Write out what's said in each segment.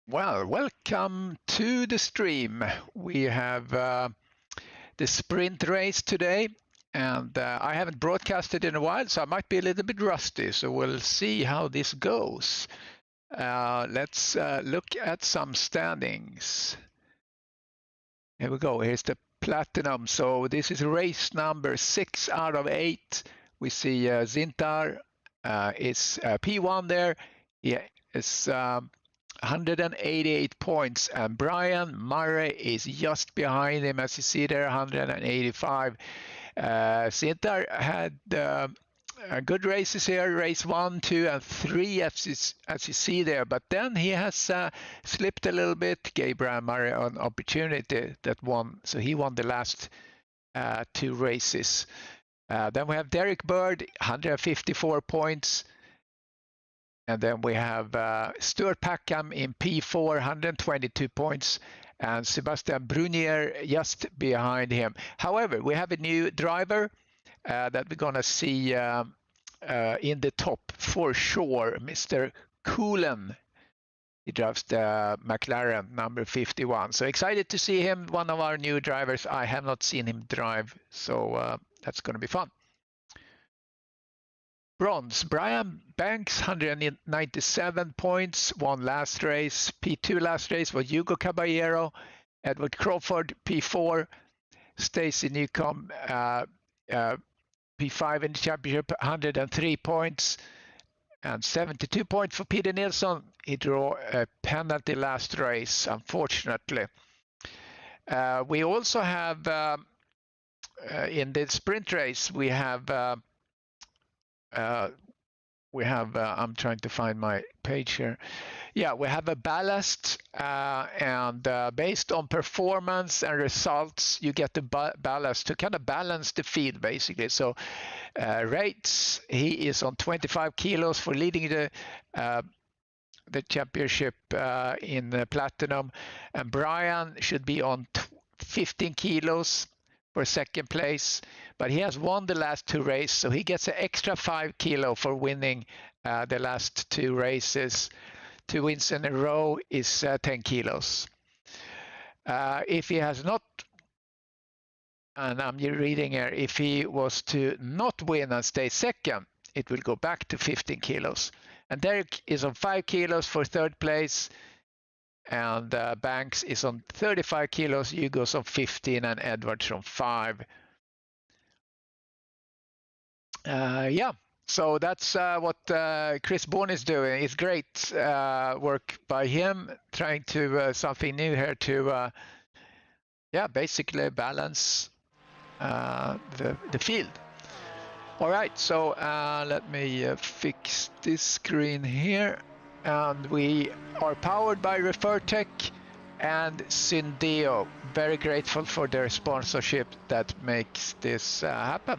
Well, welcome to the stream. We have the sprint race today, and I haven't broadcasted in a while, so I might be a little bit rusty. So we'll see how this goes. Let's look at some standings. Here we go. Here's the platinum. So this is race number 6 out of 8. We see Zintar is P1 there. Yeah, it's 188 points, and Brian Murray is just behind him, as you see there, 185. Zintar had good races here, race 1, 2, and 3, as you see there, but then he has slipped a little bit, gave Brian Murray an opportunity that won, so he won the last 2 races. Then we have Derek Bird, 154 points. And then we have Stuart Packham in P4, 122 points, and Sebastian Brunier just behind him. However, we have a new driver that we're going to see in the top for sure, Mr. Coolen. He drives the McLaren number 51. So excited to see him, one of our new drivers. I have not seen him drive, so that's going to be fun. Bronze, Brian Banks, 197 points, won last race. P2 last race was Hugo Caballero. Edward Crawford, P4. Stacey Newcomb, P5 in the championship, 103 points. And 72 points for Peter Nilsson. He drew a penalty last race, unfortunately. We also have, in the sprint race, we have I'm trying to find my page here. Yeah, we have a ballast, and based on performance and results, you get the ballast to kind of balance the field, basically. So Rates, he is on 25 kilos for leading the championship in platinum, and Brian should be on 15 kilos for second place, but he has won the last 2 races, so he gets an extra 5 kilo for winning the last 2 races. 2 wins in a row is 10 kilos. If he has not, and I'm reading here, if he was to not win and stay second, it will go back to 15 kilos. And Derek is on 5 kilos for third place, and Banks is on 35 kilos, Hugo's on 15, and Edwards on 5. Yeah, so that's what Chris Bourne is doing. It's great work by him, trying to something new here to, yeah, basically balance the field. All right, so let me fix this screen here. And we are powered by Refertech and Syndeo. Very grateful for their sponsorship that makes this happen.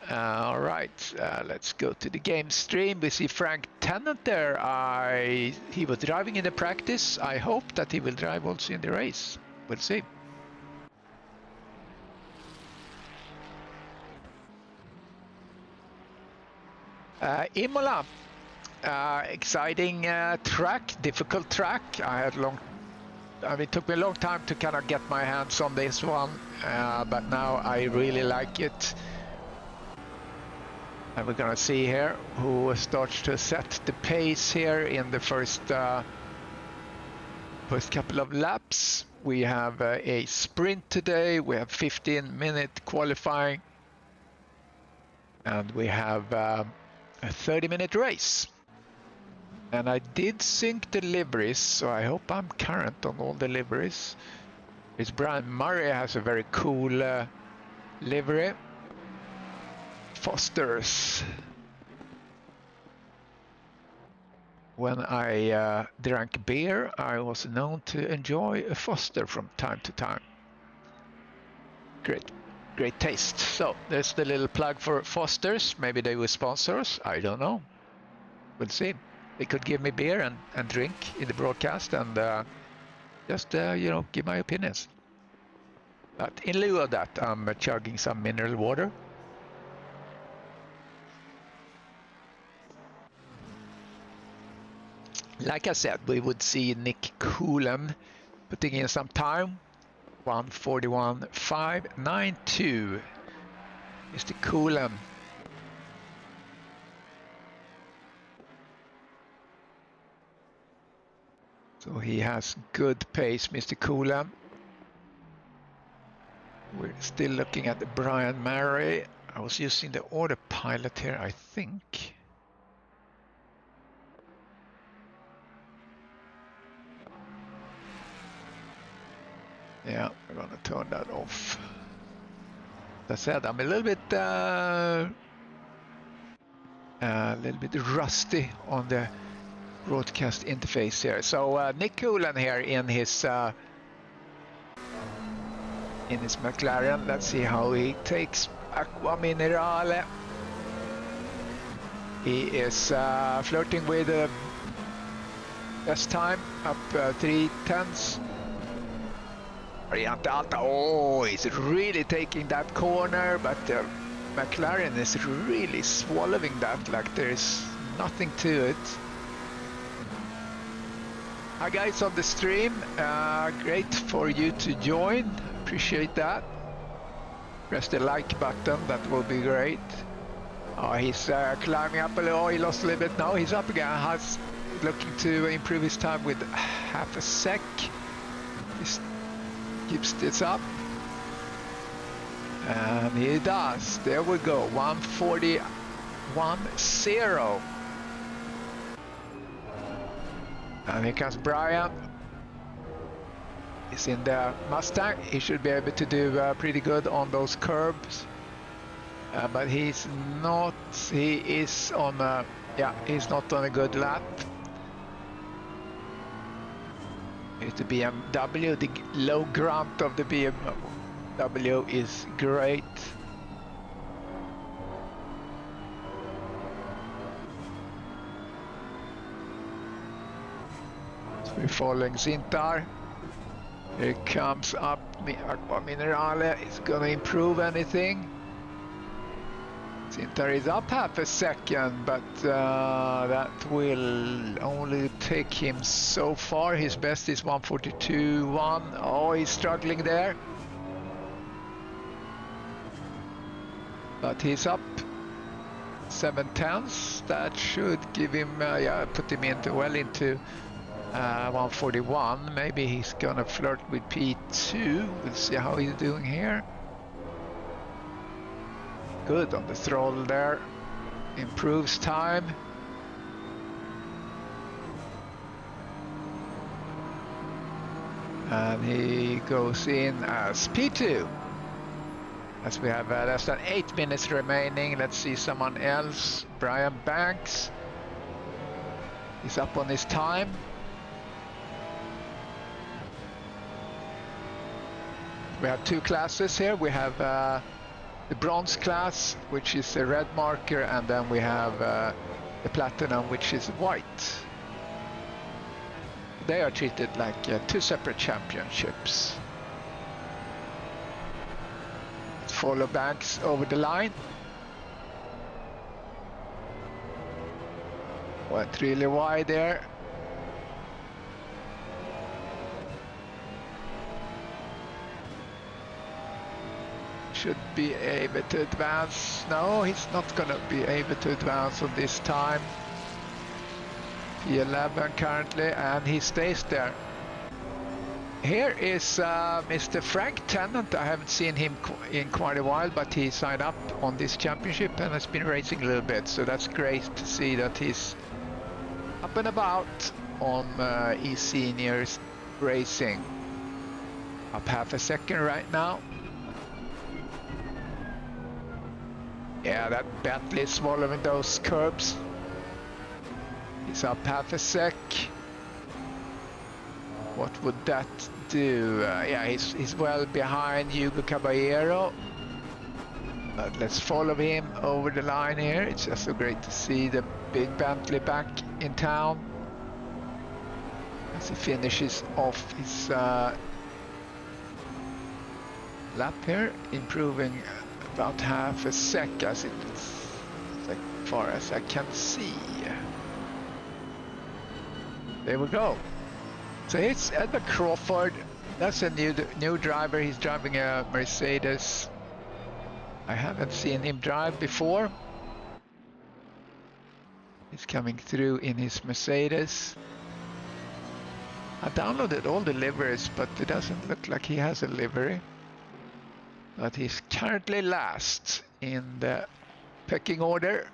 All right, let's go to the game stream. We see Frank Tennant there. He was driving in the practice. I hope that he will drive also in the race. We'll see. IMOLA. Exciting track, difficult track. It took me a long time to kind of get my hands on this one, but now I really like it. And we're gonna see here who starts to set the pace here in the first couple of laps. We have a sprint today. We have 15-minute qualifying, and we have a 30-minute race. And I did sync the liveries, so I hope I'm current on all the liveries. It's Brian Murray has a very cool livery. Foster's. When I drank beer, I was known to enjoy a Foster from time to time. Great taste. So there's the little plug for Foster's. Maybe they will sponsor us. I don't know. We'll see. They could give me beer and drink in the broadcast and just, you know, give my opinions. But in lieu of that, I'm chugging some mineral water. Like I said, we would see Nick Coulon putting in some time. 1:41.592. Mr. Coulon. So he has good pace, Mr. Coulon. We're still looking at the Brian Murray. I was using the autopilot here, I think. Yeah, we're gonna turn that off. As I said, I'm a little bit rusty on the broadcast interface here. So Nick Coulon here in his McLaren. Let's see how he takes Aqua Minerale. He is flirting with best time, up 3/10. Variante Alta. Oh, he's really taking that corner, but McLaren is really swallowing that like there's nothing to it. Hi guys on the stream, great for you to join, appreciate that. Press the like button, that will be great. Oh, he's climbing up a little. Oh, he lost a little bit. Now he's up again. Has looking to improve his time with half a sec. This keeps this up. And he does. There we go. 1:41.0. And here comes Brian. He's in the Mustang. He should be able to do pretty good on those curbs. But he's not. He is on a, yeah, he's not on a good lap. Here's the BMW. The low grunt of the BMW is great. So we're following Zintar. Here comes up Aqua Minerale. Is gonna improve anything? Zintar is up half a second, but that will only take him so far. His best is 1:42.1. Oh, he's struggling there. But he's up 7/10. That should give him, yeah, put him into 1:41. Maybe he's gonna flirt with P2. We'll see how he's doing here. Good on the throttle there. Improves time. And he goes in as P2. As we have less than 8 minutes remaining. Let's see someone else. Brian Banks. He's up on his time. We have two classes here. We have the bronze class, which is a red marker, and then we have the platinum, which is white. They are treated like two separate championships. Let's follow Banks over the line. Went really wide there. Should be able to advance. No, he's not gonna be able to advance on this time. P11 currently, and he stays there. Here is Mr. Frank Tennant. I haven't seen him in quite a while, but he signed up on this championship and has been racing a little bit, so that's great to see that he's up and about on eSeniors racing. Up half a second right now. Yeah, that Bentley is swallowing those curbs. He's up half a sec. What would that do? Yeah, he's well behind Hugo Caballero. But let's follow him over the line here. It's just so great to see the big Bentley back in town. As he finishes off his lap here, improving about half a sec as far as I can see. There we go. So it's Edward Crawford. That's a new driver. He's driving a Mercedes. I haven't seen him drive before. He's coming through in his Mercedes. I downloaded all the liveries, but it doesn't look like he has a livery. But he's currently last in the pecking order.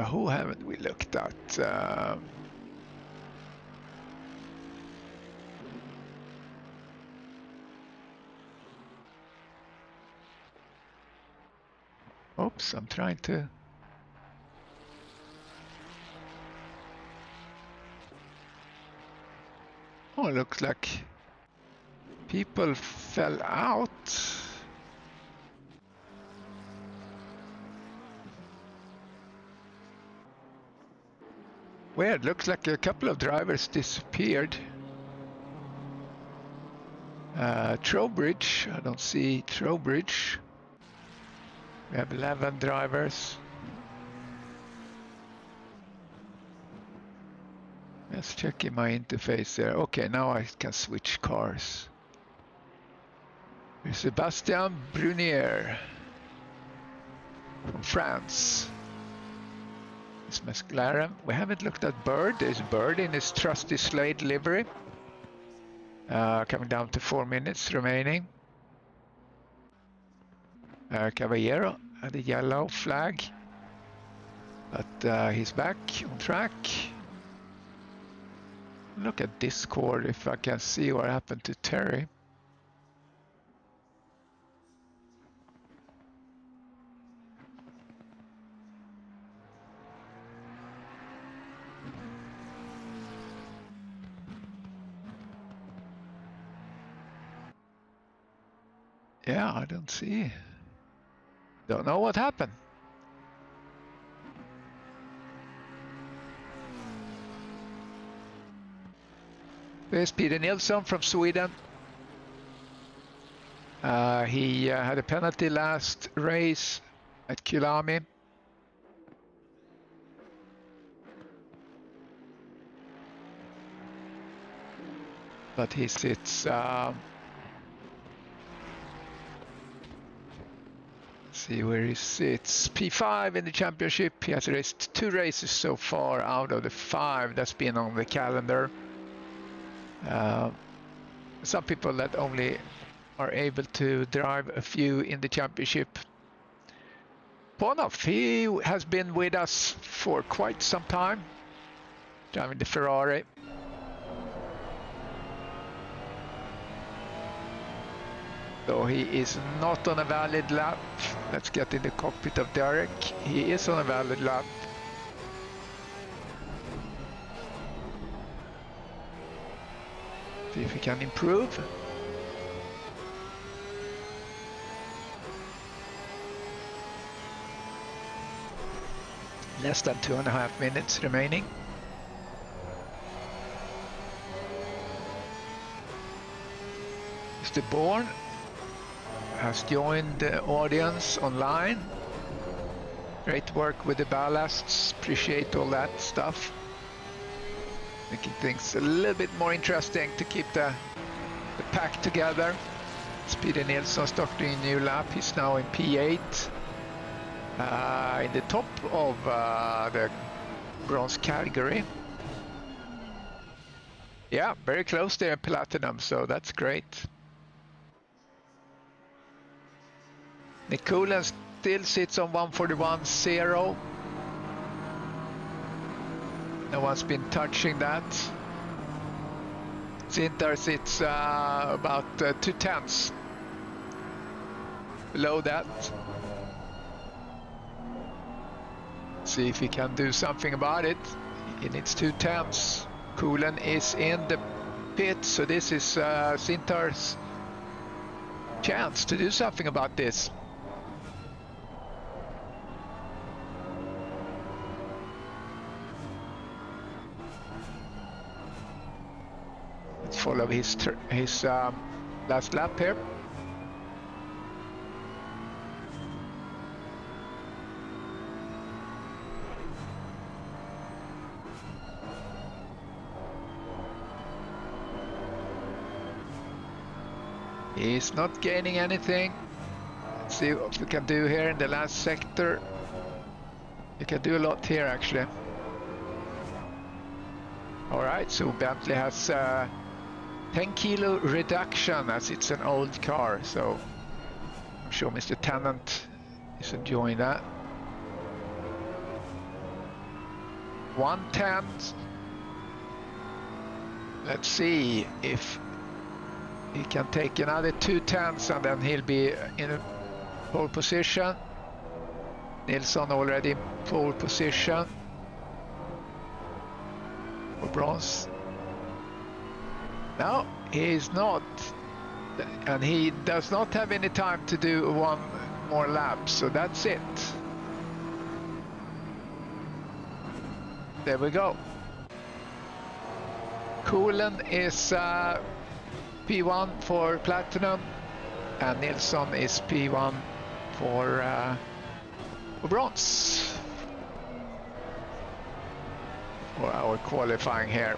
Who haven't we looked at? Oops, I'm trying to... Oh, it looks like people fell out. Weird, looks like a couple of drivers disappeared. Trowbridge, I don't see Trowbridge. We have 11 drivers. Let's check in my interface there. Okay, now I can switch cars. Here's Sebastian Brunier from France. It's McLaren. We haven't looked at Bird. There's Bird in his trusty Slade livery. Coming down to 4 minutes remaining. Caballero had a yellow flag, but he's back on track. Look at Discord if I can see what happened to Terry. Yeah, I don't see. Don't know what happened. There's Peter Nilsson from Sweden. He had a penalty last race at Kyalami. But he sits... see where he sits. P5 in the championship. He has raced 2 races so far out of the 5 that's been on the calendar. Some people that only are able to drive a few in the championship. Bonhoff, he has been with us for quite some time, driving the Ferrari. So he is not on a valid lap. Let's get in the cockpit of Derek. He is on a valid lap. See if we can improve. Less than 2.5 minutes remaining. Mr. Bourne has joined the audience online. Great work with the ballasts. Appreciate all that stuff. Making things a little bit more interesting to keep the pack together. Peter Nilsson starting a new lap. He's now in P8. In the top of the bronze category. Yeah, very close there in platinum, so that's great. Nick Coolan still sits on 141.0. No one's been touching that. Sinter sits about 2/10 below that. See if he can do something about it. He needs 2/10. Coolan is in the pit, so this is Sinter's chance to do something about this. Follow his last lap here. He's not gaining anything. Let's see what we can do here in the last sector. We can do a lot here actually. Alright, so Bentley has 10 kilo reduction as it's an old car, so I'm sure Mr. Tennant is enjoying that. 110. Let's see if he can take another 2/10 and then he'll be in a pole position. Nilsson already pole position for bronze. No, he's not, and he does not have any time to do one more lap, so that's it. There we go. Coolen is P1 for platinum, and Nilsson is P1 for bronze for our qualifying here.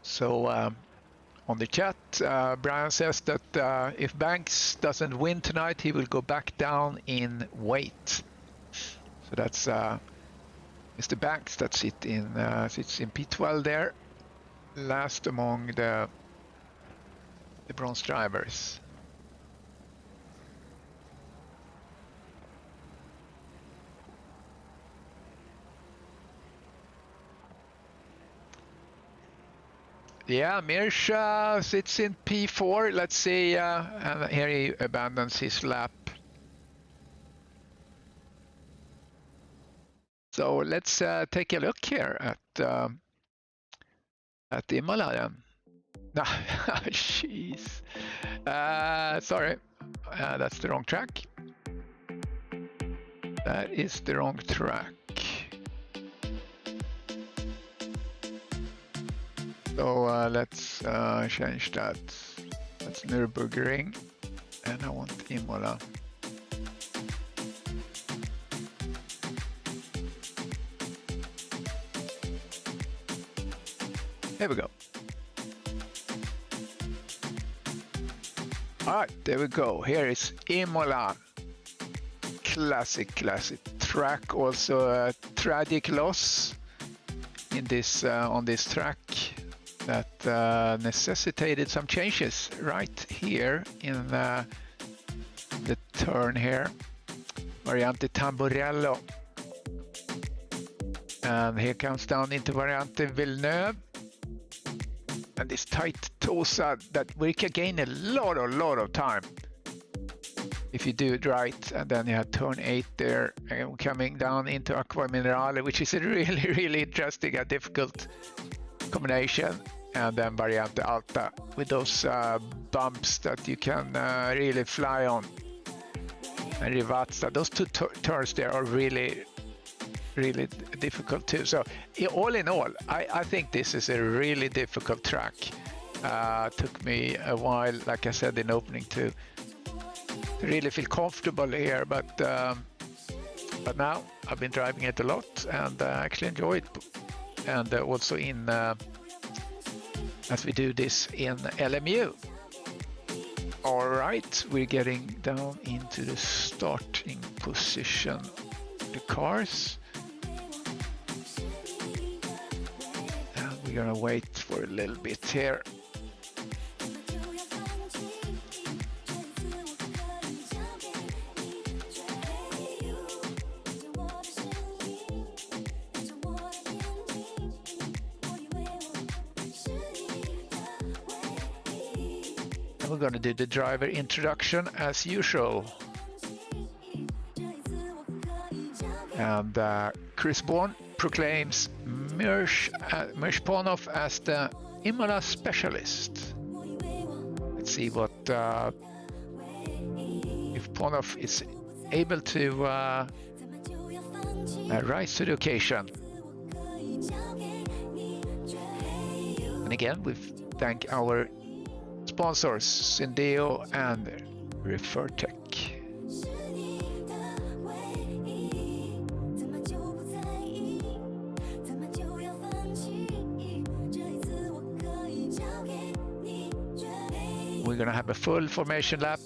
So on the chat, Brian says that if Banks doesn't win tonight, he will go back down in weight. So that's Mr. Banks that sits in P12 there, last among the bronze drivers. Yeah, Mirsch sits in P4. Let's see, and here he abandons his lap. So let's take a look here at IMOLA then. No, jeez. Sorry, that's the wrong track. That is the wrong track. So let's change that. That's Nürburgring, and I want IMOLA. There we go. All right, there we go. Here is IMOLA. Classic track. Also a tragic loss in this on this track that necessitated some changes right here in the turn here. Variante Tamburello. And here comes down into Variante Villeneuve. And this tight Tosa that we can gain a lot of time if you do it right. And then you have turn 8 there, and coming down into Aqua Minerale, which is a really interesting and difficult combination. And then Variante Alta with those bumps that you can really fly on. And Rivazza, those two turns there are really difficult too. So all in all, I think this is a really difficult track. Took me a while, like I said in opening, to really feel comfortable here, but now I've been driving it a lot and actually enjoy it. And also in as we do this in LMU. All right, we're getting down into the starting position of the cars. We're gonna wait for a little bit here. And we're gonna do the driver introduction as usual. And Chris Bourne proclaims Mirshponov as the IMOLA specialist. Let's see what if Ponov is able to rise to the occasion. And again, we thank our sponsors Syndeo and Refer Tech. We're gonna have a full formation lap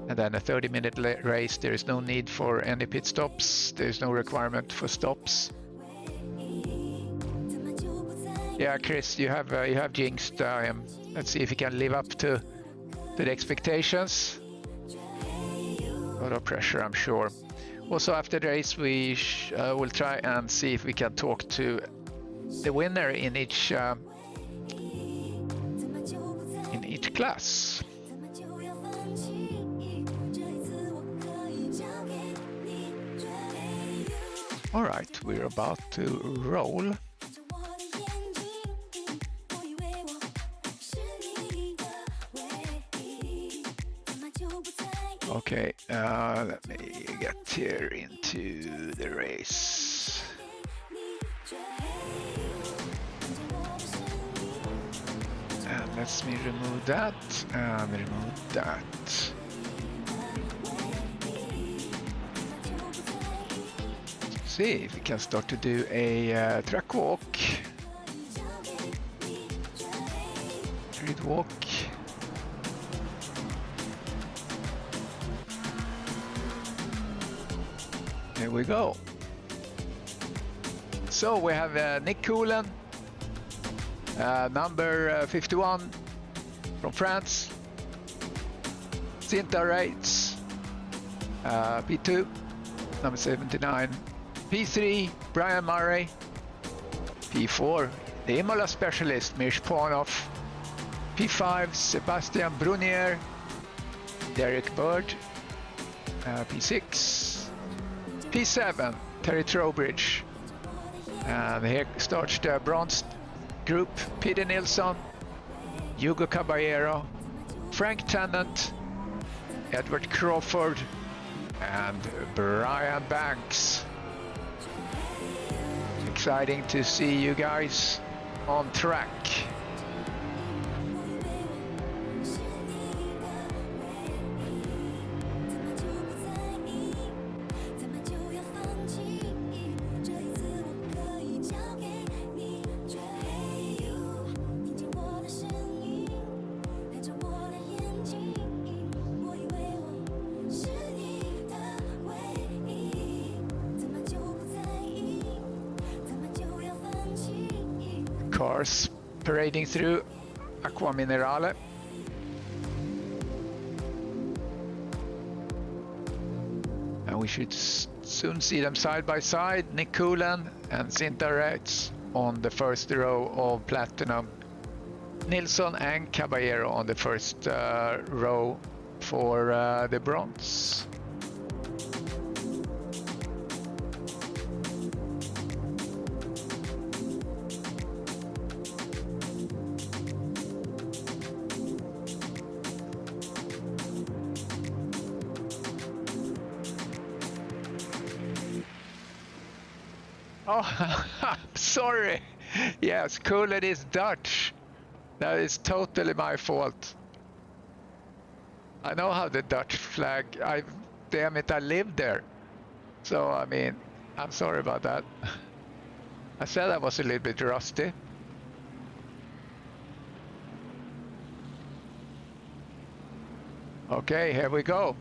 and then a 30-minute race. There is no need for any pit stops. There's no requirement for stops. Yeah, Chris, you have jinxed. Let's see if you can live up to the expectations. A lot of pressure, I'm sure. Also, after the race, we will try and see if we can talk to the winner in each class. All right, we're about to roll. Okay, let me get here into the race. And let's me remove that and remove that. See if we can start to do a track walk. Grid walk. Here we go. So we have Nick Coulan, number 51 from France. Cinta Rates, P2, number 79. P3, Brian Murray. P4, the IMOLA specialist, Mish Pornoff. P5, Sebastian Brunier. Derek Bird. P6, P7, Terry Trowbridge. And here starts the bronze group: Peter Nilsson, Hugo Caballero, Frank Tennant, Edward Crawford, and Brian Banks. Exciting to see you guys on track. Cars parading through Aqua Minerale. And we should soon see them side by side. Nick Coulan and Cinta Rates on the first row of Platinum. Nilsson and Caballero on the first row for the bronze. Oh, sorry. Yes, Coulan is Dutch. That is totally my fault. I know how the Dutch flag, damn it, I lived there. So, I mean, I'm sorry about that. I said I was a little bit rusty. Okay, here we go.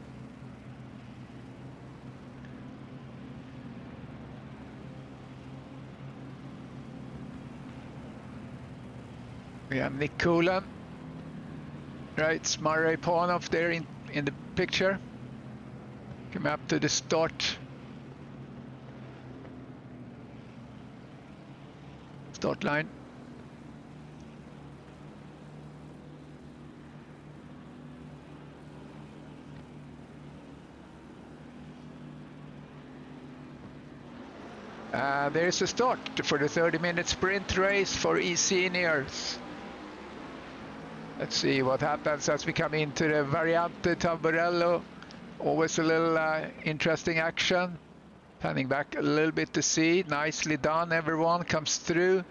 We have Nick Coulan, right? Murray Pornoff there in the picture. Come up to the start line. There's a start for the 30-minute sprint race for eSeniors. Let's see what happens as we come into the Variante Tamburello. Always a little interesting action. Panning back a little bit to see. Nicely done, everyone comes through.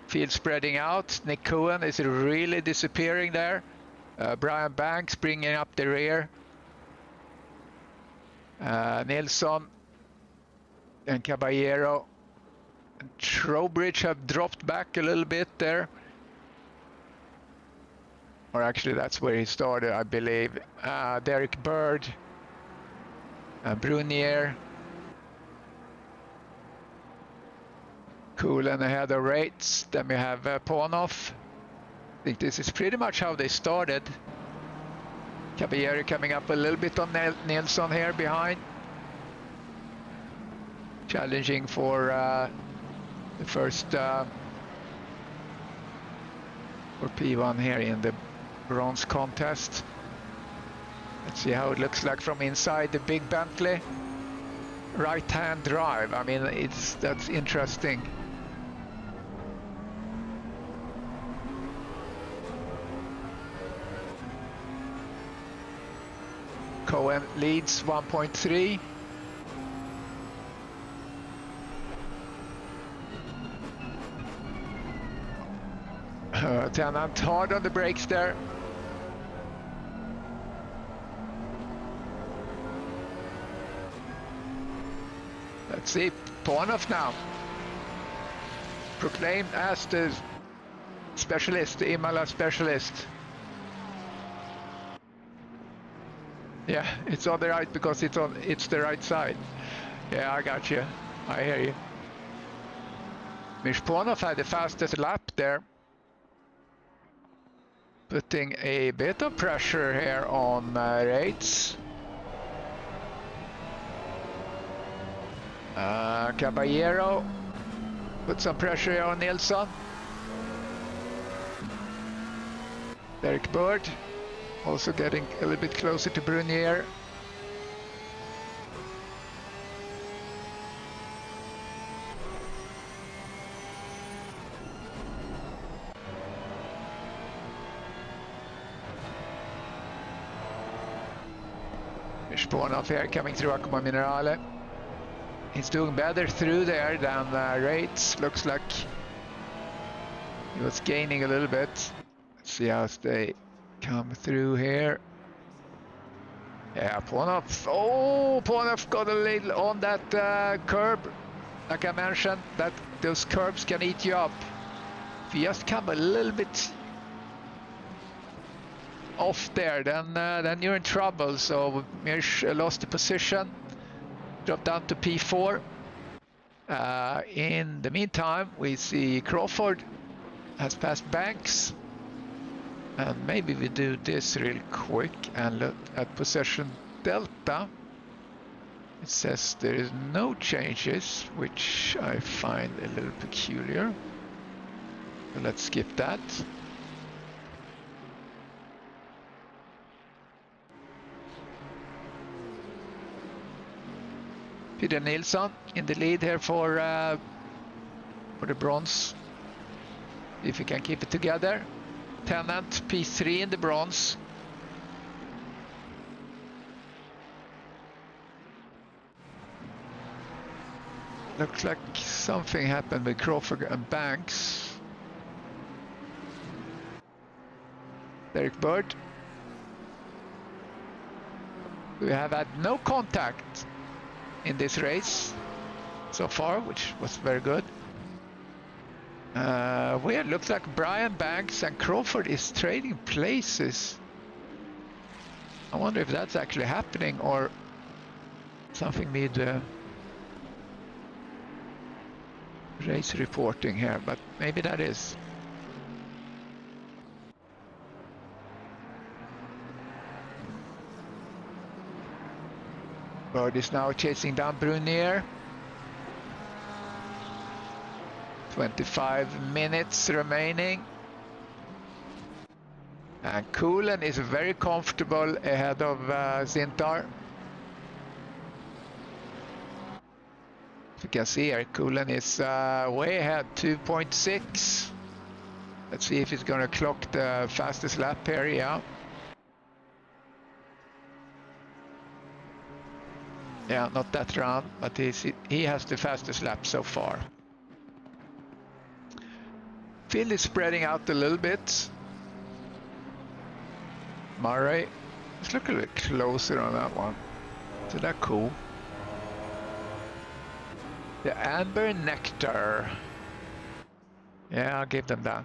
Field spreading out. Nick Coulan is really disappearing there. Brian Banks bringing up the rear. Nilsson and Caballero and Trowbridge have dropped back a little bit there. Or actually, that's where he started, I believe. Derek Bird, Brunier, Coolen ahead of Rates. Then we have Ponoff. I think this is pretty much how they started. Caballero coming up a little bit on Nilsson here behind. Challenging for the first for P1 here in the bronze contest. Let's see how it looks like from inside the big Bentley. Right-hand drive. I mean, that's interesting. Cohen leads 1.3. Tennant hard on the brakes there. Let's see, Ponoff now. Proclaimed as the specialist, the IMOLA specialist. Yeah, it's on the right because it's the right side. Yeah, I got you. I hear you. Mish Ponoff had the fastest lap there. Putting a bit of pressure here on Rates. Caballero put some pressure here on Nilsson. Derek Bird also getting a little bit closer to Brunier. Ponoff here coming through Aqua Minerale. He's doing better through there than Rates. Looks like he was gaining a little bit. Let's see how they come through here. Yeah, Ponoff. Oh, Ponoff got a little on that curb. Like I mentioned, that those curbs can eat you up. If you just come a little bit off there, then you're in trouble. So Mirsch lost the position, dropped down to P4. In the meantime, we see Crawford has passed Banks, and maybe we do this real quick and look at position delta. It says there is no changes, which I find a little peculiar. So let's skip that. Peter Nilsson in the lead here for the bronze. If he can keep it together. Tennant P3 in the bronze. Looks like something happened with Crawford and Banks. Derek Bird. We have had no contact in this race so far, which was very good. Weird, looks like Brian Banks and Crawford is trading places. I wonder if that's actually happening or something need race reporting here, but maybe that is. Bird is now chasing down Brunier. 25 minutes remaining. And Coolen is very comfortable ahead of Zintar. As you can see here, Coolen is way ahead, 2.6. Let's see if he's going to clock the fastest lap here. Yeah. Yeah, not that round, but he has the fastest lap so far. Field is spreading out a little bit. Murray. Let's look a little closer on that one. Isn't that cool? The Amber Nectar. Yeah, I'll give them that.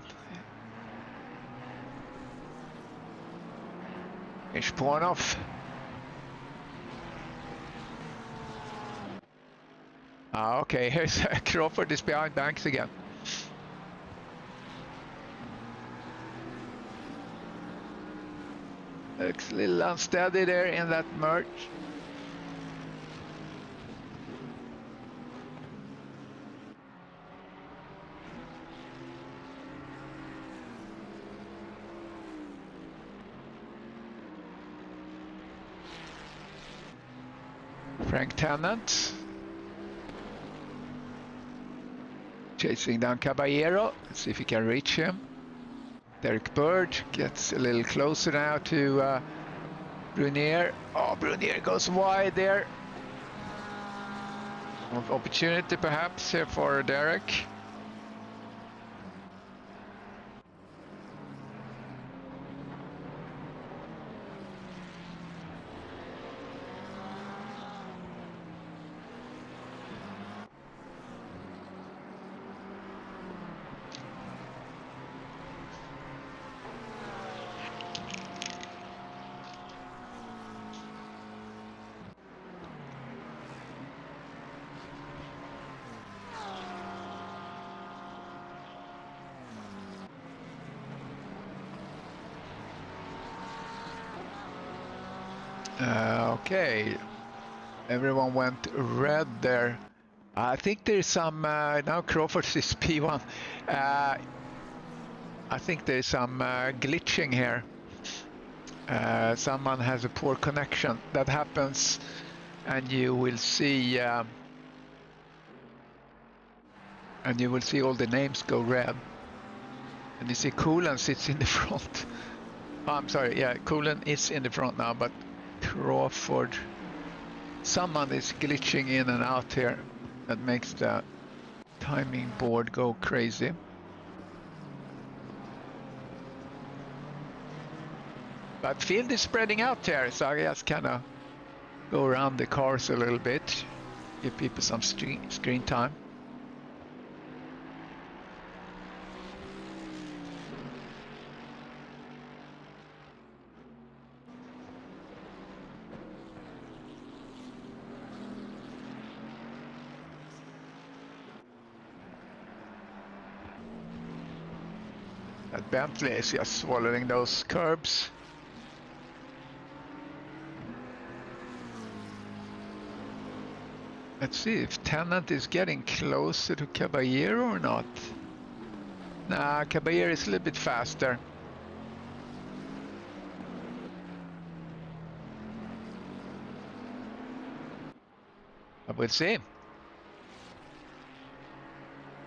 Ishponov. Okay, here's Crawford is behind Banks again. Looks a little unsteady there in that merge. Frank Tennant chasing down Caballero. Let's see if he can reach him. Derek Bird gets a little closer now to Brunier. Oh, Brunier goes wide there. Opportunity perhaps here for Derek. Okay, everyone went red there. I think there's some, now Crawford is P1. I think there's some glitching here. Someone has a poor connection. That happens, and you will see all the names go red. And you see Coolan sits in the front. Oh, I'm sorry, yeah, Coolan is in the front now, but Crawford, someone is glitching in and out here. That makes the timing board go crazy. But field is spreading out here, so I just kind of go around the cars a little bit, give people some screen time. That Bentley is just swallowing those curbs. Let's see if Tennant is getting closer to Caballero or not. Nah, Caballero is a little bit faster. But we'll see.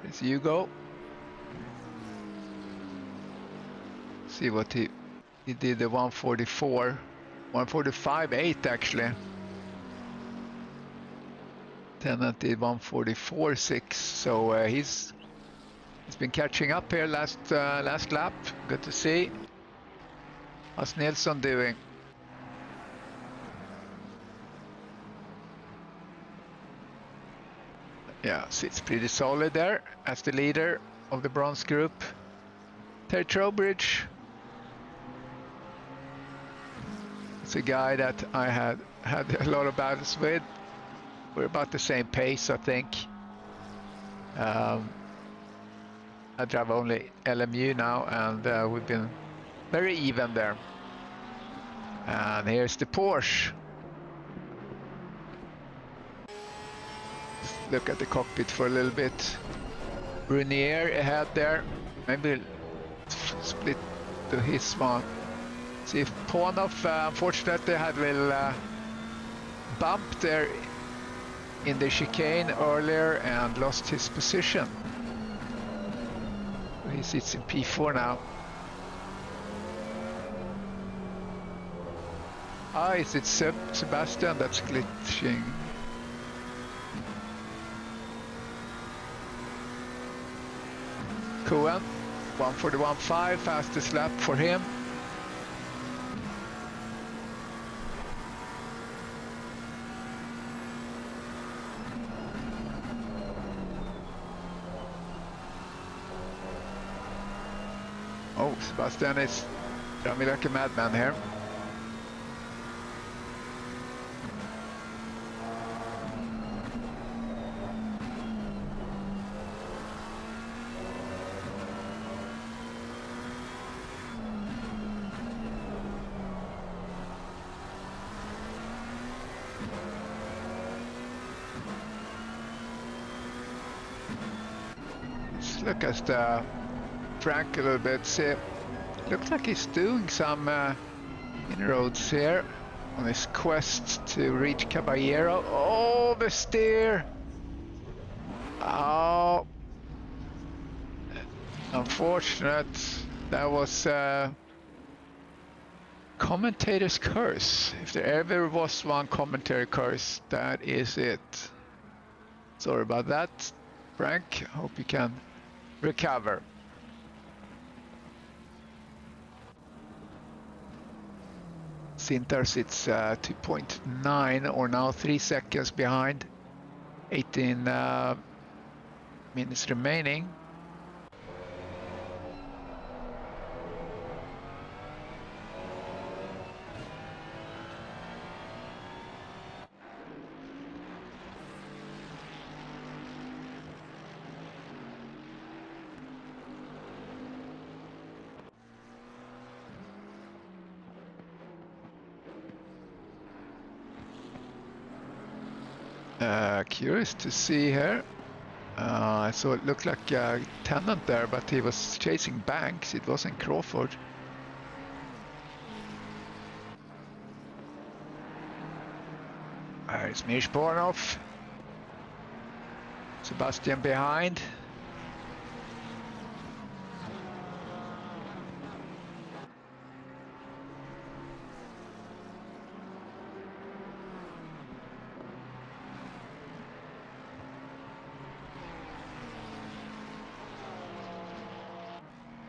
It's Hugo. See what he did, the 144, 145.8 actually. Tennant did 144.6, so he's been catching up here last lap. Good to see. How's Nilsson doing? Yeah, sits pretty solid there as the leader of the bronze group. Terry Trowbridge. It's a guy that I had a lot of battles with. We're about the same pace, I think. I drive only LMU now, and we've been very even there. And here's the Porsche. Let's look at the cockpit for a little bit. Brunier ahead there. Maybe split to his one. See if Ponov, unfortunately, had a little bump there in the chicane earlier and lost his position. He sits in P4 now. Ah, is it Sebastian that's glitching? Cohen, 141.5, fastest lap for him. Oh, Sebastian is driving like a madman here. Let's look at the Frank a little bit. See, looks like he's doing some inroads here on his quest to reach Caballero. Oh, the steer! Oh, unfortunate. That was commentator's curse. If there ever was one commentary curse, that is it. Sorry about that, Frank. Hope you can recover. Sintar sits 2.9 or now 3 seconds behind. 18 minutes remaining. Curious to see here. I saw it looked like Tennant there, but he was chasing Banks. It wasn't Crawford. There's Mirspornov. Sebastian behind.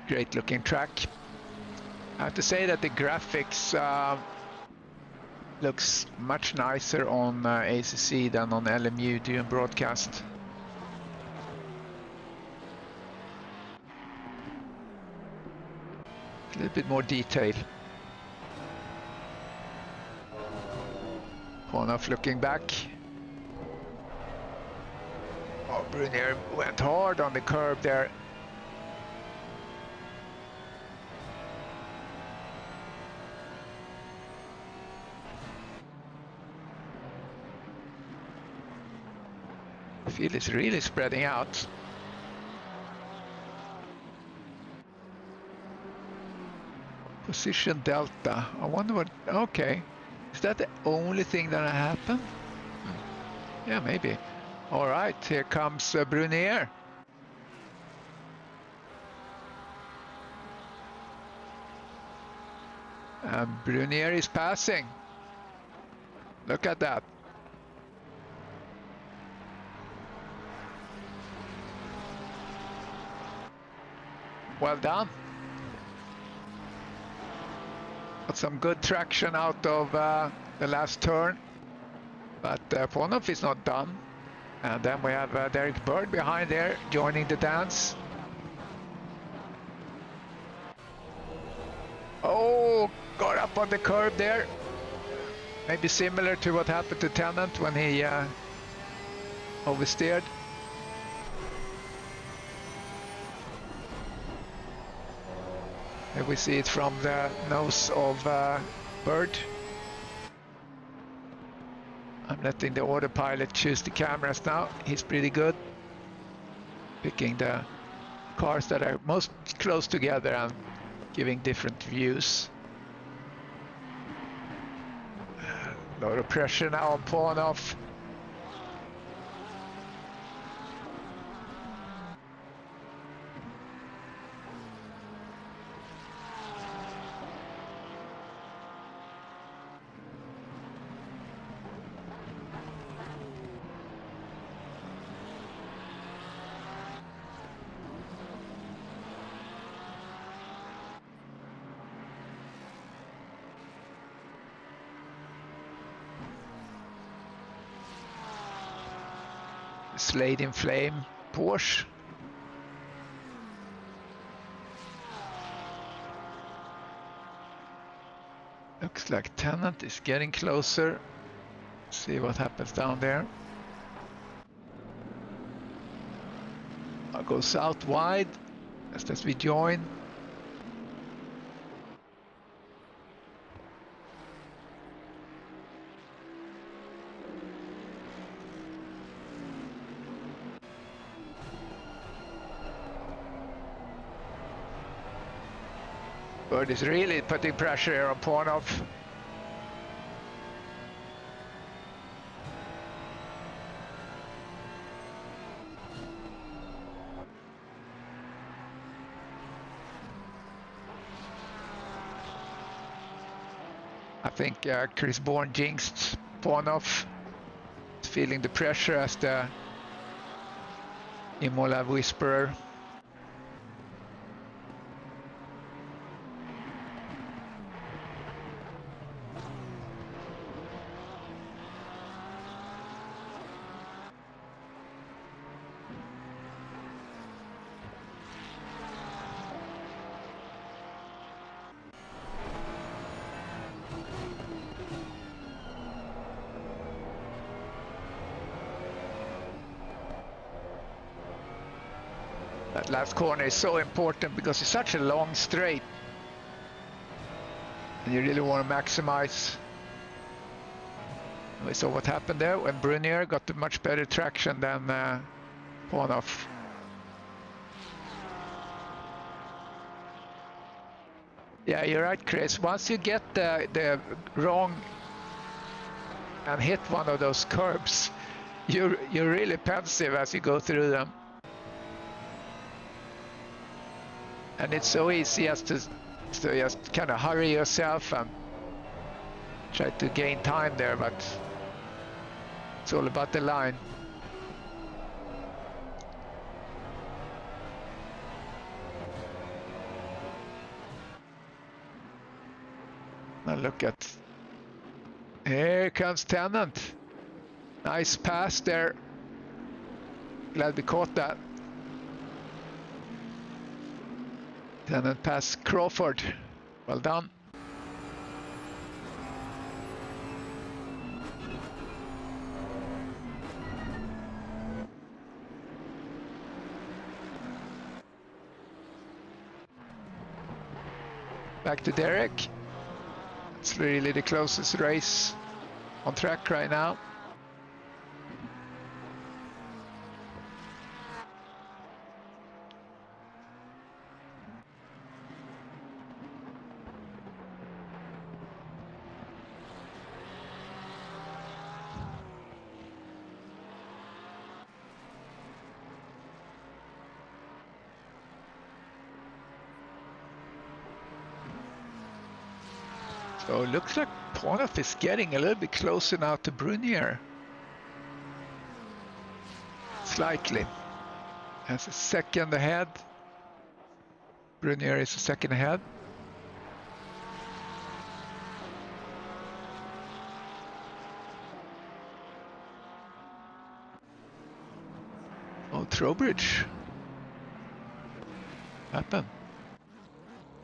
Great looking track. I have to say that the graphics looks much nicer on ACC than on LMU during broadcast. A little bit more detail. Hornoff looking back. Oh, Brunier went hard on the curb there. The field is really spreading out. Position delta. I wonder what. Okay, is that the only thing that happened? Yeah, maybe. All right, here comes Brunier. And Brunier is passing. Look at that. Well done. Got some good traction out of the last turn, but Ponov is not done. And then we have Derek Bird behind there joining the dance. Oh, got up on the curb there. Maybe similar to what happened to Tennant when he oversteered. Here we see it from the nose of Bird. I'm letting the autopilot choose the cameras now. He's pretty good, picking the cars that are most close together and giving different views. A lot of pressure now on Ponov. Slade in flame Porsche. Looks like Tennant is getting closer. See what happens down there. I'll go south wide just as we join. Bird is really putting pressure here on Pornov. I think Chris Bourne jinxed Pornov. He's feeling the pressure as the IMOLA whisperer. That last corner is so important because it's such a long straight. And you really want to maximize. We saw what happened there when Brunier got much better traction than Pornov. Yeah, you're right, Chris. Once you get the wrong and hit one of those curbs, you're really pensive as you go through them. And it's so easy as to just kind of hurry yourself and try to gain time there, but it's all about the line. Now look at, here comes Tennant. Nice pass there. Glad we caught that. Tennant pass Crawford. Well done. Back to Derek. It's really the closest race on track right now. So it looks like Pornov is getting a little bit closer now to Brunier. Slightly. Has a second ahead. Brunier is a second ahead. Oh, Trowbridge. What happened?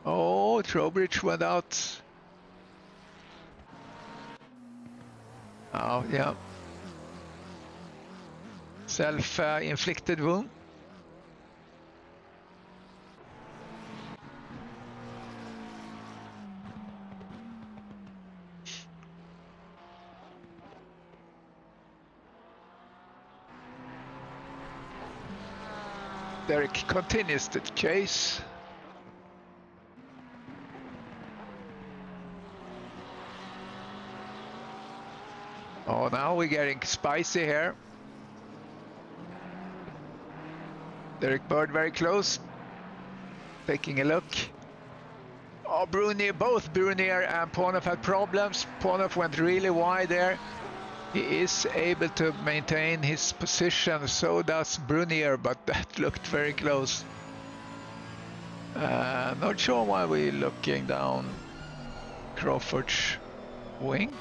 Oh, Trowbridge went out. Oh, yeah. Self-inflicted wound. Derek continues the chase. Oh, now we're getting spicy here. Derek Bird very close. Taking a look. Oh, Brunier, both Brunier and Pornov had problems. Pornov went really wide there. He is able to maintain his position, so does Brunier, but that looked very close. Not sure why we're looking down Crawford's wing.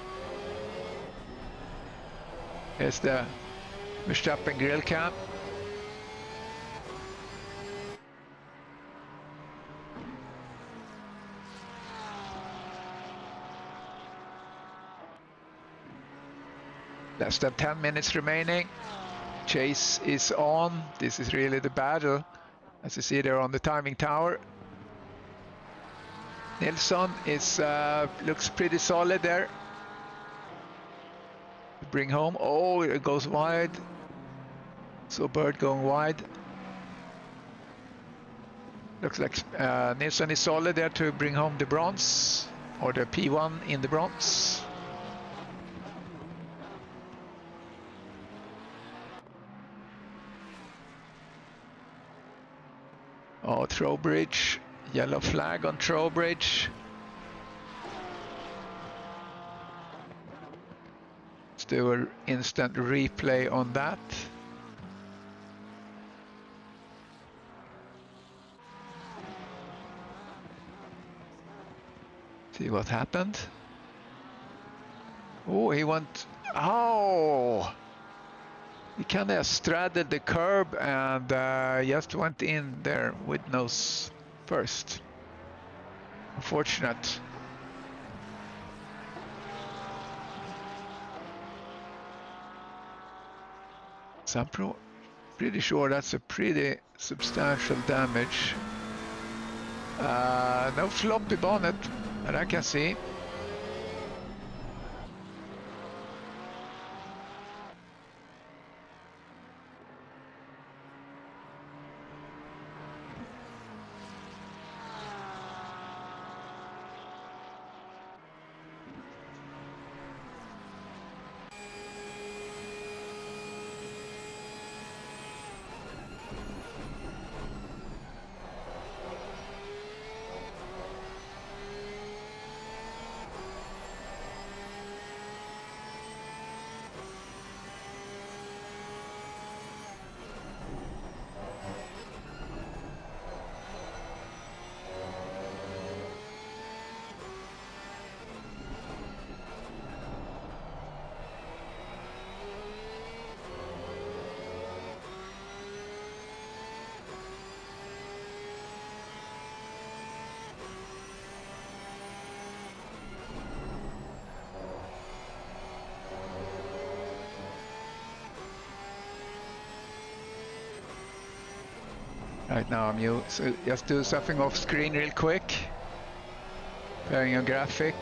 Here's the Verstappen grill cam. Less than 10 minutes remaining. Chase is on. This is really the battle, as you see there on the timing tower. Nilsson is looks pretty solid there. Bring home. Oh, it goes wide. So Bird going wide. Looks like Nilsson is solid there to bring home the bronze, or the P1 in the bronze. Oh, Trowbridge. Yellow flag on Trowbridge. Let's do an instant replay on that. See what happened. Oh, he went. Oh! He kind of straddled the curb and just went in there with nose first. Unfortunate. So I'm pretty sure that's a pretty substantial damage. No floppy bonnet that I can see. Right now I'm new, so just do something off screen real quick. Playing a graphic.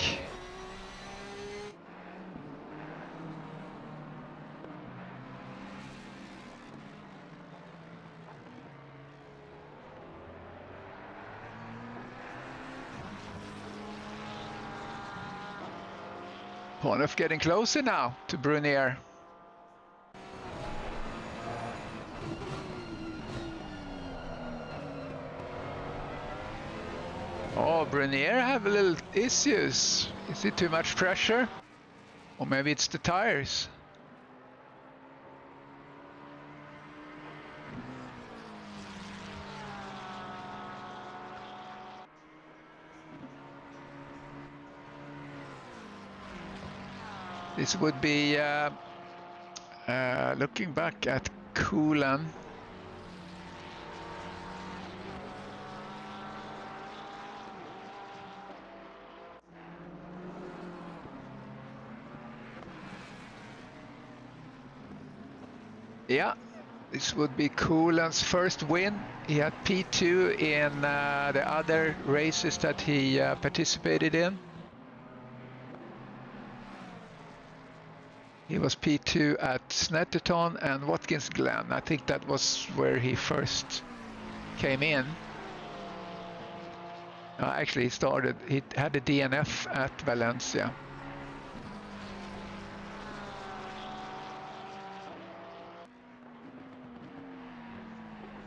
Ponef getting closer now to Brunier. Oh, Brunier have a little issues. Is it too much pressure? Or maybe it's the tires. This would be looking back at Coolan. Yeah, this would be Coolan's first win. He had P2 in the other races that he participated in. He was P2 at Snetterton and Watkins Glen. I think that was where he first came in. Actually, he had a DNF at Valencia.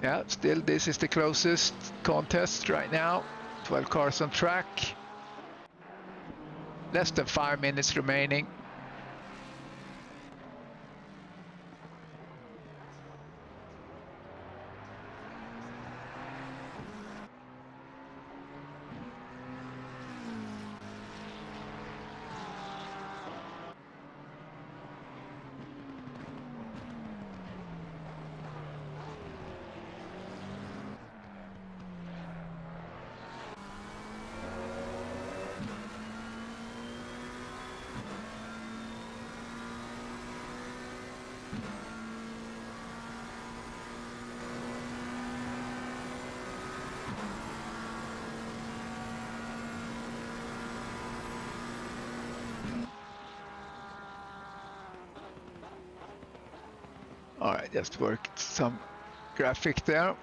Yeah, still this is the closest contest right now. 12 cars on track. Less than 5 minutes remaining. All right, just worked some graphic there.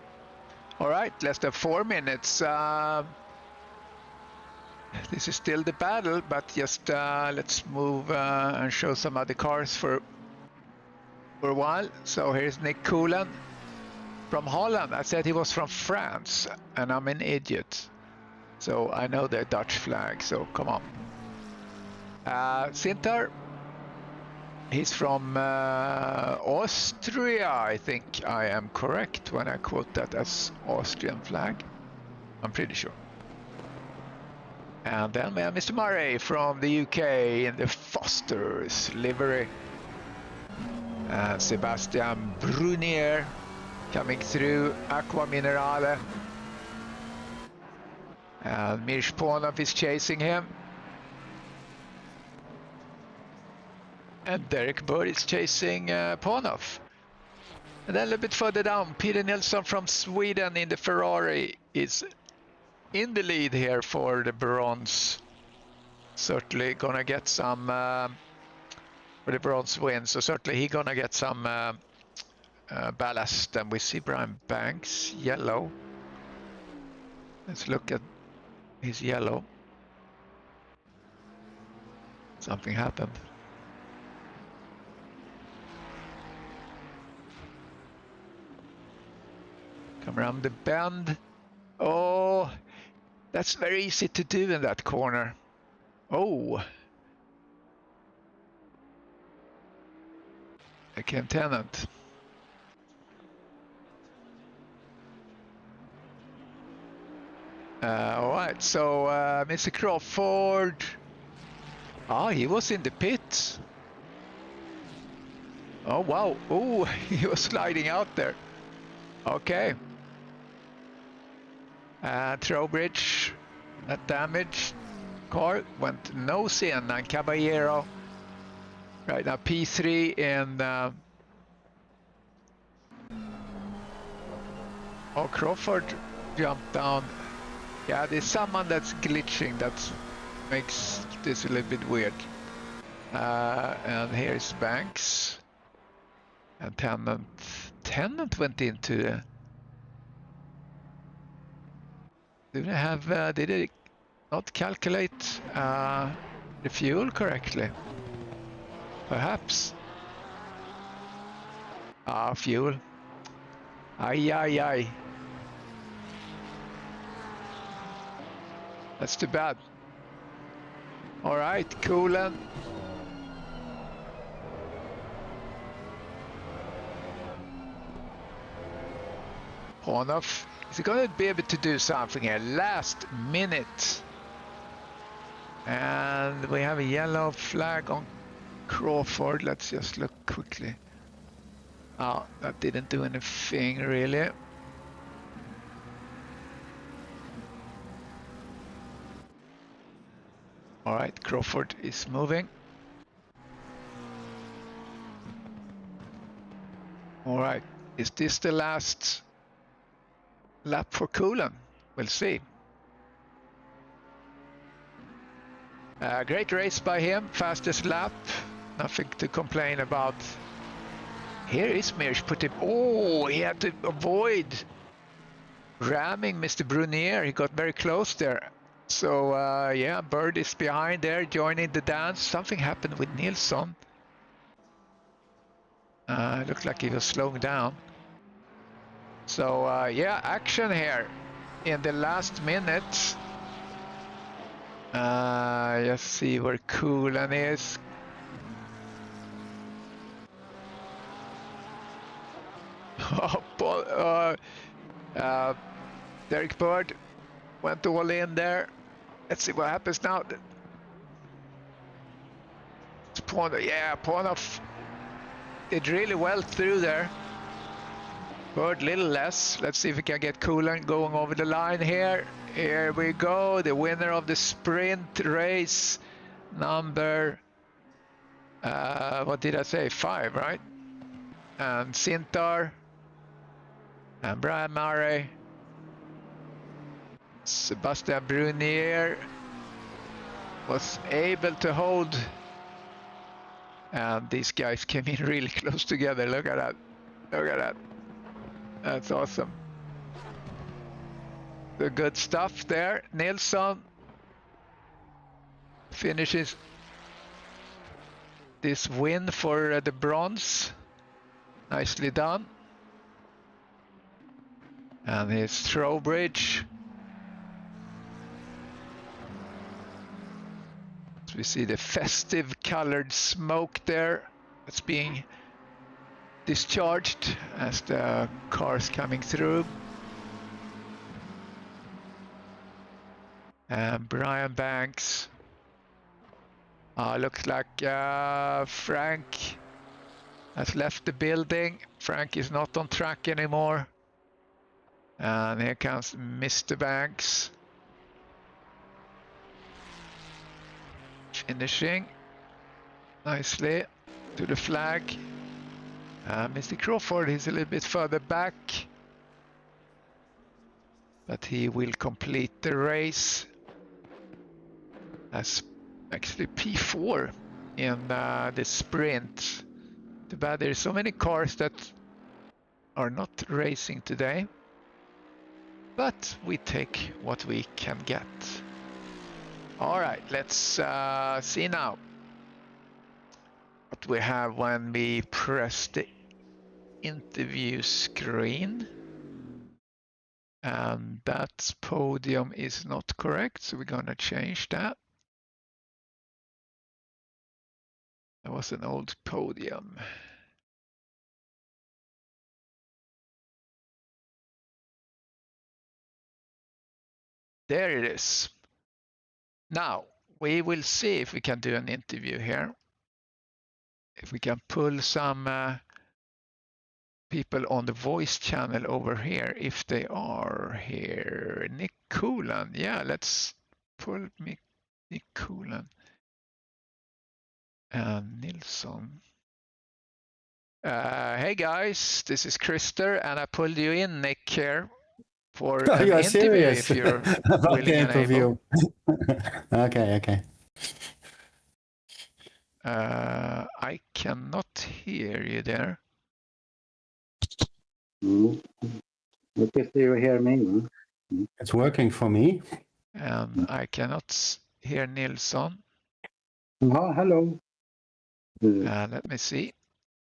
All right, less than 4 minutes. This is still the battle, but just let's move and show some other cars for a while. So here's Nick Coolan from Holland. I said he was from France, and I'm an idiot. So I know the Dutch flag, so come on. Sintar, he's from Austria. I think I am correct when I quote that as Austrian flag. I'm pretty sure. And then we have Mr. Murray from the UK in the Foster's livery. And Sebastian Brunier coming through Aqua Minerale. And Mirj Ponov is chasing him. And Derek Bird is chasing Ponov. And then a little bit further down, Peter Nilsson from Sweden in the Ferrari is in the lead here for the bronze. Certainly gonna get some for the bronze win, so certainly he gonna get some ballast. And we see Brian Banks, yellow. Let's look at his yellow. Something happened. Come around the bend. Oh, that's very easy to do in that corner. Oh. I came Tennant. All right, so Mr. Crawford. Ah, he was in the pit. Oh, wow. Oh, he was sliding out there. Okay. Trowbridge, that damaged car went nose in, and Caballero right now P3 in oh, Crawford jumped down. Yeah, there's someone that's glitching that makes this a little bit weird. And here's Banks and Tennant went into the. Do they have? Did they not calculate the fuel correctly? Perhaps. Fuel. Ay. That's too bad. All right, Coolan. Ponov. Is he going to be able to do something here? Last minute. And we have a yellow flag on Crawford. Let's just look quickly. Oh, that didn't do anything really. All right, Crawford is moving. All right, is this the last lap for Coolan? We'll see. Great race by him, fastest lap, nothing to complain about. Here is Mirj put him, oh, he had to avoid ramming Mr. Brunier, he got very close there. So yeah, Bird is behind there, joining the dance. Something happened with Nilsson. Looked like he was slowing down. So yeah, action here in the last minute. Let's see where Coolan is. Derek Bird went all in there. Let's see what happens now. It's Ponov. Yeah, Ponov did really well through there. Bird little less. Let's see if we can get Coolan going over the line here. Here we go. The winner of the sprint race, number what did I say? 5, right? And Sintar and Brian Murray. Sebastian Brunier was able to hold, and these guys came in really close together. Look at that. Look at that. That's awesome. The good stuff there. Nilsson finishes this win for the bronze. Nicely done. And his throw bridge. So we see the festive colored smoke there. It's being discharged as the car's coming through. And Brian Banks. Looks like Frank has left the building. Frank is not on track anymore. And here comes Mr. Banks. Finishing nicely to the flag. Mr. Crawford is a little bit further back, but he will complete the race as actually P4 in the sprint. Too bad there's so many cars that are not racing today, but we take what we can get. All right, let's see now what we have when we press the interview screen. And that podium is not correct, so we're gonna change that. That was an old podium. There it is. Now, we will see if we can do an interview here. If we can pull some people on the voice channel over here, if they are here. Nick Coolan, yeah, let's pull Nick Coolan. And Nilsson. Hey guys, this is Krister, and I pulled you in, Nick, here for an you are interview serious if you're about willing the and interview. able. Okay. I cannot hear you there. If you hear me. It's working for me. And I cannot hear Nilsson. Hello. Let me see.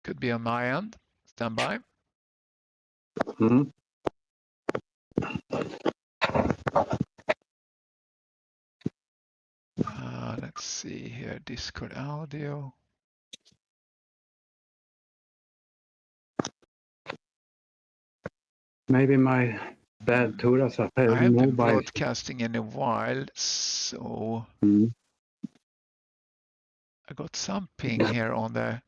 Could be on my end. Stand by. Let's see here. Discord audio. Maybe my bad Turas are I haven't been mobile. broadcasting in a while, so I got some ping here on the.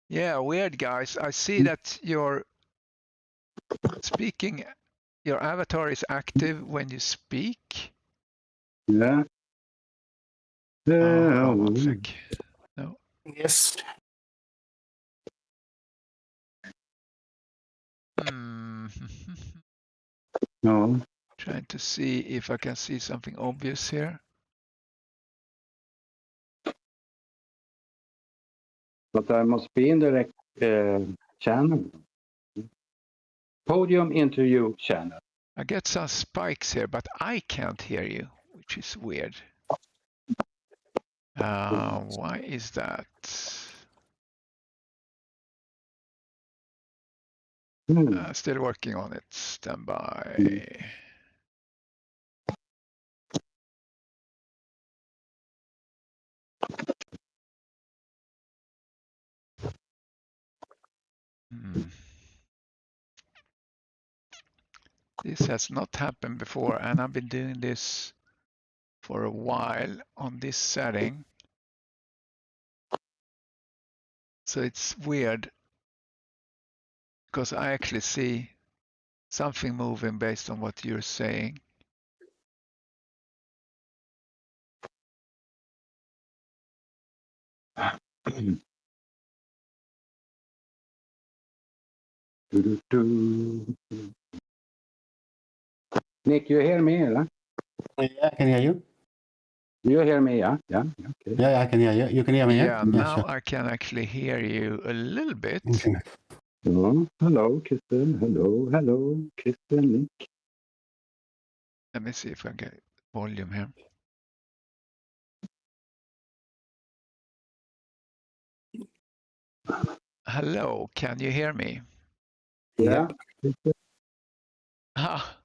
Yeah, weird guys. I see that you're speaking. Your avatar is active when you speak. Yeah. Hold on one sec. No. Yes. No. Trying to see if I can see something obvious here. But I must be in the channel. Podium interview channel. I get some spikes here, but I can't hear you, which is weird. Why is that? Still working on it. Stand by. This has not happened before, and I've been doing this for a while on this setting. So it's weird because I actually see something moving based on what you're saying. Nick, you hear me? Huh? Yeah, I can hear you. You hear me? Yeah. Yeah. Okay. Yeah, I can hear you. You can hear me, Yeah, now sure. I can actually hear you a little bit. Okay. Oh, hello, Kristen. Hello, Kristen. Nick. Let me see if I get volume here. Hello, can you hear me? Yeah. Ah,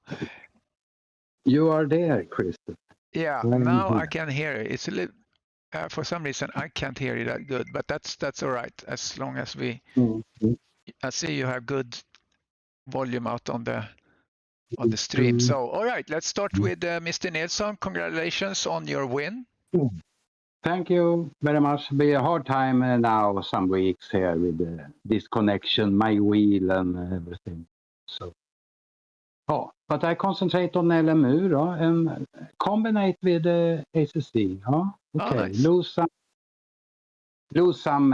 You are there, Kristen. yeah, now I can hear you. It's a little, for some reason I can't hear you that good, but that's all right as long as we. Mm-hmm. I see you have good volume out on the stream. So all right, let's start with Mr. Nilsson. Congratulations on your win. Thank you very much. It'll be a hard time now, some weeks here with this connection, my wheel and everything. So, oh, but I concentrate on LMU and combine with ACC. Oh, okay, Oh, nice. lose some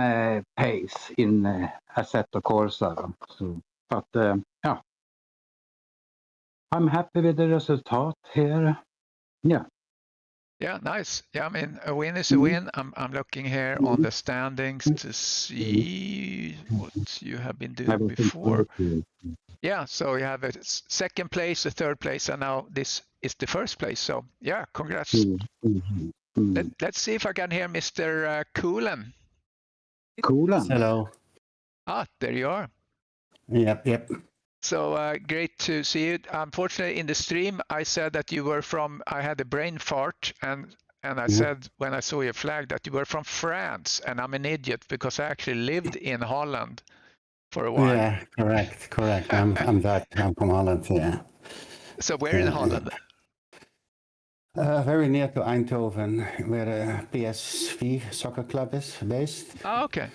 pace in Assetto Corsa. So, but yeah, I'm happy with the result here. Yeah. Yeah, nice. Yeah, I mean, a win is a win. I'm looking here on the standings to see what you have been doing before. Yeah, so you have a second place, a third place, and now this is the first place. So yeah, congrats. Let's see if I can hear Mr. Coolen. Hello. Ah, there you are. Yep. So great to see you. Unfortunately, in the stream, I said that you were from. I had a brain fart, and I said when I saw your flag that you were from France, and I'm an idiot because I actually lived in Holland for a while. Yeah, correct. I'm Dutch. I'm from Holland. Yeah. So where in Holland? Very near to Eindhoven, where the PSV soccer club is based. Oh, okay.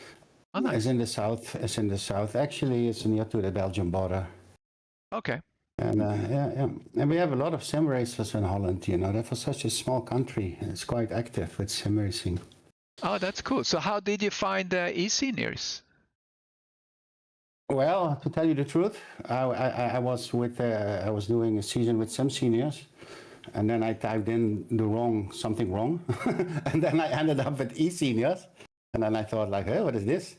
Oh, nice. It's in the south. Actually, it's near to the Belgian border. Okay. And yeah. And we have a lot of sim racers in Holland, you know. That for such a small country, it's quite active with sim racing. Oh, that's cool. So how did you find eSeniors? Well, to tell you the truth, I was doing a season with some seniors, and then I typed in something wrong, and then I ended up with eSeniors, and then I thought like, hey, what is this?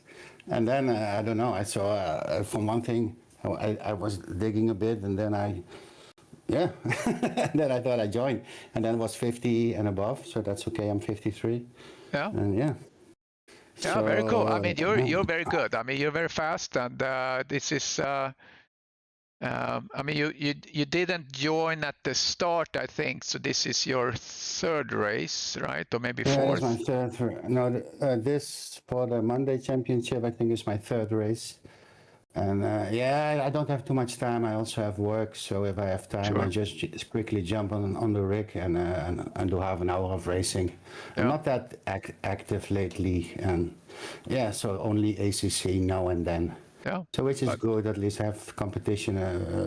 And then I don't know. I saw from one thing, I was digging a bit, and then and then I thought I joined, and then it was 50 and above, so that's okay. I'm 53. Yeah. And yeah. Yeah, so, very cool. I mean, you're very good. I mean, you're very fast, and this is. I mean, you didn't join at the start, I think. So this is your third race, right, or maybe fourth? Yeah, it's my third. No, this for the Monday Championship, I think is my third race. And yeah, I don't have too much time. I also have work, so if I have time, I just quickly jump on the rig and do half an hour of racing. Yeah. I'm not that active lately, and yeah, so only ACC now and then. Yeah. So which is good. At least have competition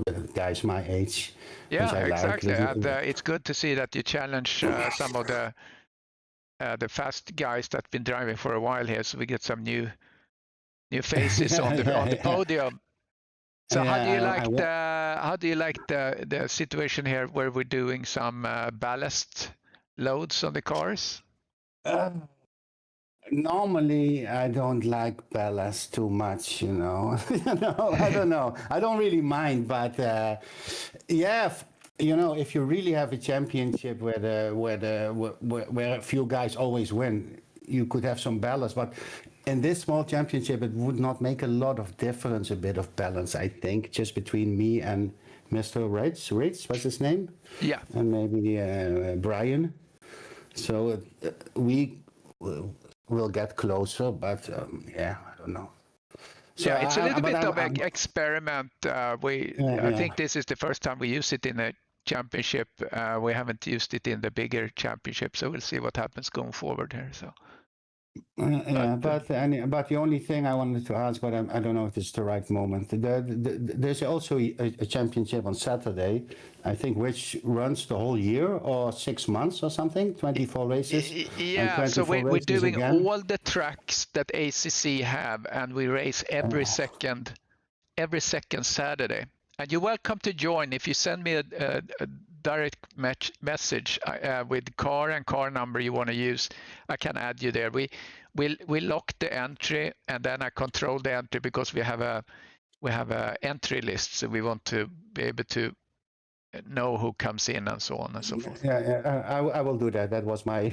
with guys my age. Yeah, exactly. And it's good to see that you challenge some of the fast guys that've been driving for a while here, so we get some new faces on the podium. So how do you like the situation here where we're doing some ballast loads on the cars? Normally, I don't like ballast too much, you know. I don't know. I don't really mind, but yeah, you know, if you really have a championship where a few guys always win, you could have some ballast. But in this small championship, it would not make a lot of difference. A bit of balance, I think, just between me and Mr. Race, what's his name? Yeah. And maybe Brian. So we'll get closer, but yeah, I don't know. So yeah, it's a little bit of an experiment. I think this is the first time we use it in a championship. We haven't used it in the bigger championship, so we'll see what happens going forward here. So. But the only thing I wanted to ask, but I don't know if it's the right moment. There's also a championship on Saturday, I think, which runs the whole year or 6 months or something, 24 races. Yeah, so we're doing all the tracks that ACC have, and we race every second Saturday. And you're welcome to join. If you send me direct message with car and car number you want to use, I can add you there. We lock the entry, and then I control the entry because we have a entry list, so we want to be able to know who comes in and so on and so forth. I will do that. That was my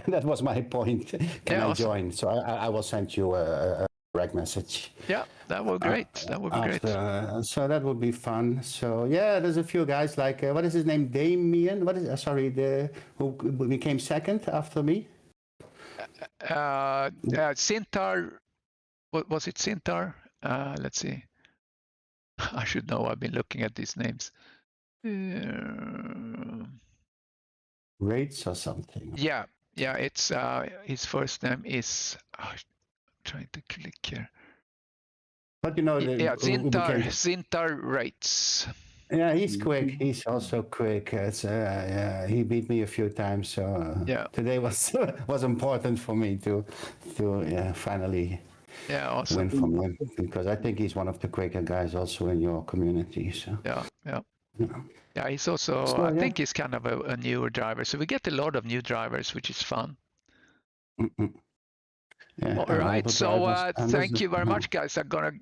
point. Can I awesome. join? So I will send you a direct message. Yeah, that would be great. That would be great. So that would be fun. So yeah, there's a few guys like what is his name? Damien. What is who became second after me? Sintar. What was it? Sintar. Let's see. I should know. I've been looking at these names. Rates or something. Yeah. It's his first name is. I'm trying to click here. But you know, Sintar Rates. Yeah, he's quick. He's also quick. He beat me a few times, so today was important for me to finally awesome. win from him, because I think he's one of the quicker guys also in your community. So yeah, he's also I think he's kind of a newer driver, so we get a lot of new drivers, which is fun. Yeah, all right, so thank you very much, guys. I'm gonna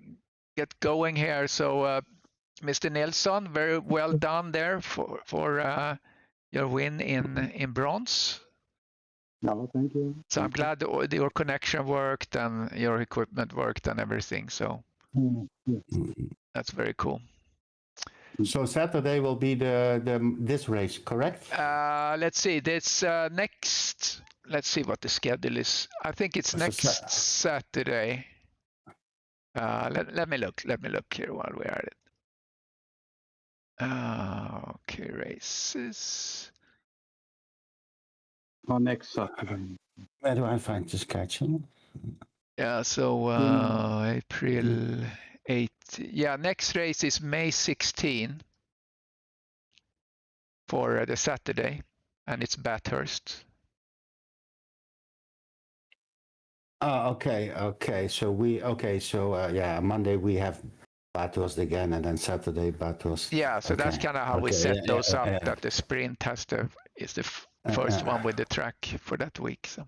get going here. So Mr. Nilsson, very well done there for your win in bronze. No, thank you. So I'm glad your connection worked and your equipment worked and everything. So that's very cool. So Saturday will be this race, correct? Let's see. This next. Let's see what the schedule is. I think it's next Saturday. Let me look. Let me look here while we're at it. Okay, races. Next Saturday. Where do I find the schedule? Yeah, so April 8. Yeah, next race is May 16 for the Saturday, and it's Bathurst. Okay. So Monday we have Bathurst again, and then Saturday Bathurst. Yeah, so that's kind of how we set those up. That the sprint is the first one with the track for that week. So.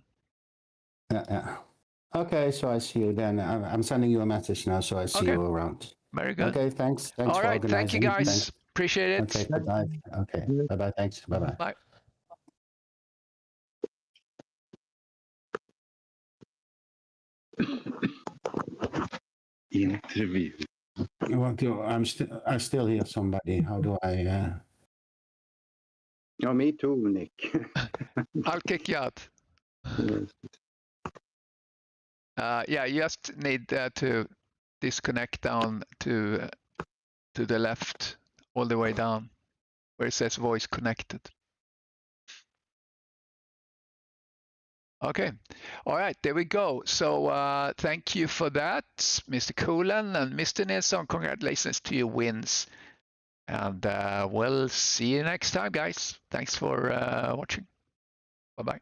Yeah. Okay, so I see you then. I'm sending you a message now, so I see you around. Very good. Okay, thanks. All for right, organizing. thank you guys. Thanks. Appreciate it. Okay, bye-bye. Okay, bye-bye. Thanks. Bye-bye. Bye. Interview. I still hear somebody. How do I? Oh, me too, Nick. I'll kick you out. You just need to disconnect down to the left, all the way down, where it says voice connected. Okay. All right, there we go. So thank you for that, Mr. Coolan and Mr. Nilsson. Congratulations to your wins. And we'll see you next time, guys. Thanks for watching. Bye-bye.